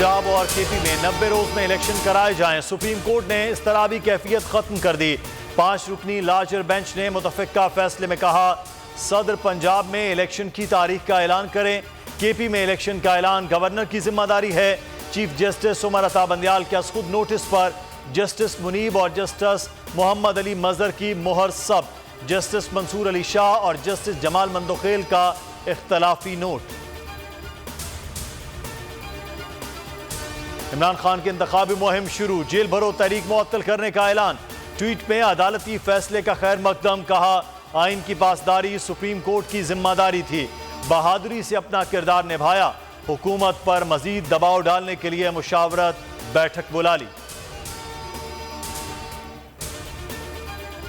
पंजाब और केपी में 90 रोज में इलेक्शन कराए जाएं। सुप्रीम कोर्ट ने इस तरह भी कैफियत खत्म कर दी। 5 रुकनी लार्जर बेंच ने मुतफ़िका फैसले में कहा, सदर पंजाब में इलेक्शन की तारीख का ऐलान करें। केपी में इलेक्शन का ऐलान गवर्नर की जिम्मेदारी है। चीफ जस्टिस उमर अता बंदियाल के खुद नोटिस पर जस्टिस मुनीब और जस्टिस मोहम्मद अली मजहर की मोहर सब, जस्टिस मंसूर अली शाह और जस्टिस जमाल मंदोखेल का इख्तलाफी नोट। इमरान खान की इंतखाबी मुहिम शुरू, जेल भरो तहरीक मुअत्तल करने का ऐलान। ट्वीट में अदालती फैसले का खैर मकदम, कहा आइन की पासदारी सुप्रीम कोर्ट की जिम्मेदारी थी, बहादुरी से अपना किरदार निभाया। हुकूमत पर मजीद दबाव डालने के लिए मुशावरत बैठक बुला ली।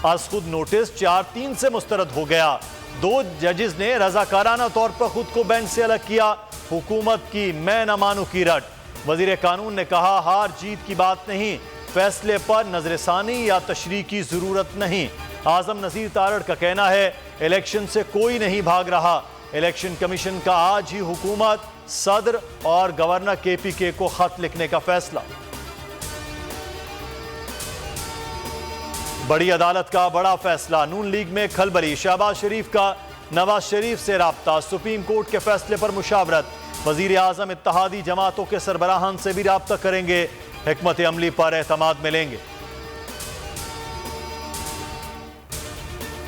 आज खुद नोटिस 4-3 से मुस्तरद हो गया। 2 जजेस ने रजाकाराना तौर पर खुद को बेंच से अलग किया। हुकूमत की मैं न मानू की रट। वजीर कानून ने कहा, हार जीत की बात नहीं, फैसले पर नजरसानी या तशरीह की जरूरत नहीं। आजम नजीर तारड़ का कहना है, इलेक्शन से कोई नहीं भाग रहा। इलेक्शन कमीशन का आज ही हुकूमत, सदर और गवर्नर केपीके को खत लिखने का फैसला। बड़ी अदालत का बड़ा फैसला, नून लीग में खलबली। शहबाज शरीफ का नवाज शरीफ से राब्ता, सुप्रीम कोर्ट के फैसले पर मुशावरत। वजीर आजम इत्तहादी जमातों के सरबराहान से भी राब्ता करेंगे, हिकमत अमली पर एतमाद मिलेंगे।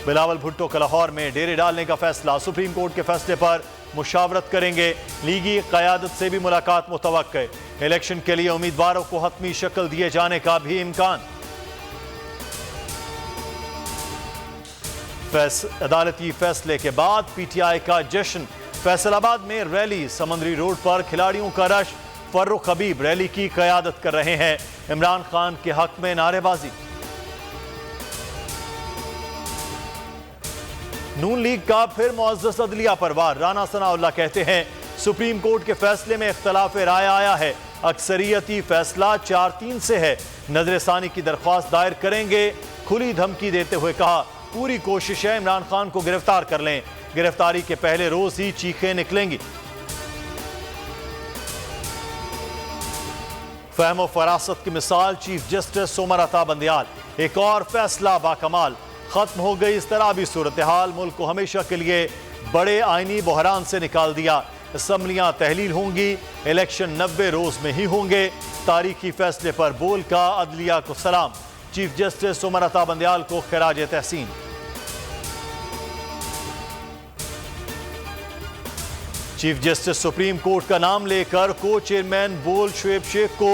बिलावल भुट्टो का लाहौर में डेरे डालने का फैसला, सुप्रीम कोर्ट के फैसले पर मुशावरत करेंगे। लीगी क़यादत से भी मुलाकात मुतवक्के। इलेक्शन के लिए उम्मीदवारों को हतमी शक्ल दिए जाने का भी इम्कान। अदालती फैसले के बाद पीटीआई का जश्न, फैसलाबाद में रैली, समंदरी रोड पर खिलाड़ियों का रश। फर्रुख हबीब रैली की क़यादत कर रहे हैं। इमरान खान के हक में नारेबाजी। नून लीग का फिर मुअज़्ज़ज़ अदलिया पर वार, राना सनाउल्लाह कहते हैं, सुप्रीम कोर्ट के फैसले में इख्तलाफ राय आया है, अक्सरियती फैसला 4-3 से है, नजरसानी की दरख्वास्त दायर करेंगे। खुली धमकी देते हुए कहा, पूरी कोशिश है इमरान खान को गिरफ्तार कर लें, गिरफ्तारी के पहले रोज ही चीखें निकलेंगी। फहम फरासत की मिसाल, चीफ जस्टिस उमर अता बंदियाल। एक और फैसला बाकमाल, खत्म हो गई इस तरह भी सूरत हाल, मुल्क को हमेशा के लिए बड़े आईनी बहरान से निकाल दिया। असम्बलियां तहलील होंगी, इलेक्शन 90 रोज में ही होंगे। तारीखी फैसले पर बोल का अदलिया को सलाम, चीफ जस्टिस उमर अता बंदियाल को खिराज तहसीन। चीफ जस्टिस सुप्रीम कोर्ट का नाम लेकर को चेयरमैन बोल शुएब शेख को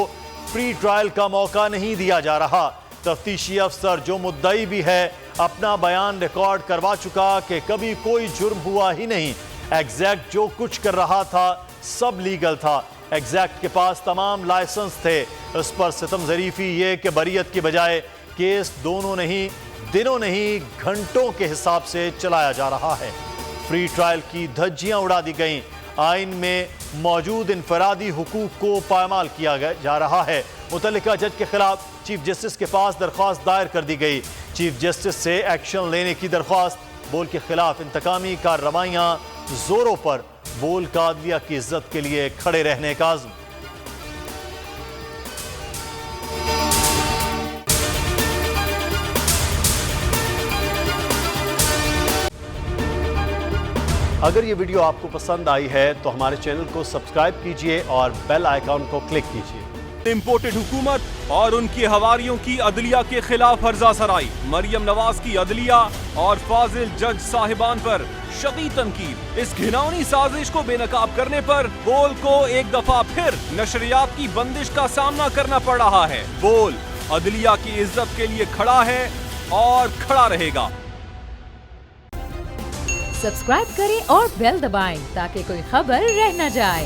फ्री ट्रायल का मौका नहीं दिया जा रहा। तफ्तीशी अफसर जो मुद्दई भी है, अपना बयान रिकॉर्ड करवा चुका कि कभी कोई जुर्म हुआ ही नहीं। एग्जैक्ट जो कुछ कर रहा था सब लीगल था। एग्जैक्ट के पास तमाम लाइसेंस थे। उस पर सितम ज़रीफी ये कि बरीयत की बजाय केस दोनों नहीं, दिनों नहीं, घंटों के हिसाब से चलाया जा रहा है। फ्री ट्रायल की धज्जियां उड़ा दी गईं। आइन में मौजूद इनफरादी हुकूक को पायमाल किया जा रहा है। मुतल्लिका जज के खिलाफ चीफ जस्टिस के पास दरख्वास्त दायर कर दी गई। चीफ जस्टिस से एक्शन लेने की दरख्वास्त। बोल के खिलाफ इंतकामी कार्रवाइयां जोरों पर। बोल का अदलिया की इज्जत के लिए खड़े रहने का आज़म। अगर ये वीडियो आपको पसंद आई है तो हमारे चैनल को सब्सक्राइब कीजिए और बेल आइकॉन को क्लिक कीजिए। इम्पोर्टेड हुकूमत और उनके हवारियों की अदलिया के खिलाफ हर्जा सराई, मरियम नवाज की अदलिया और फाजिल जज साहिबान पर शदीद तनकीद। इस घिनौनी साजिश को बेनकाब करने पर बोल को एक दफा फिर नशरियात की बंदिश का सामना करना पड़ रहा है। बोल अदलिया की इज्जत के लिए खड़ा है और खड़ा रहेगा। सब्सक्राइब करें और बेल दबाएं ताकि कोई खबर रह न जाए।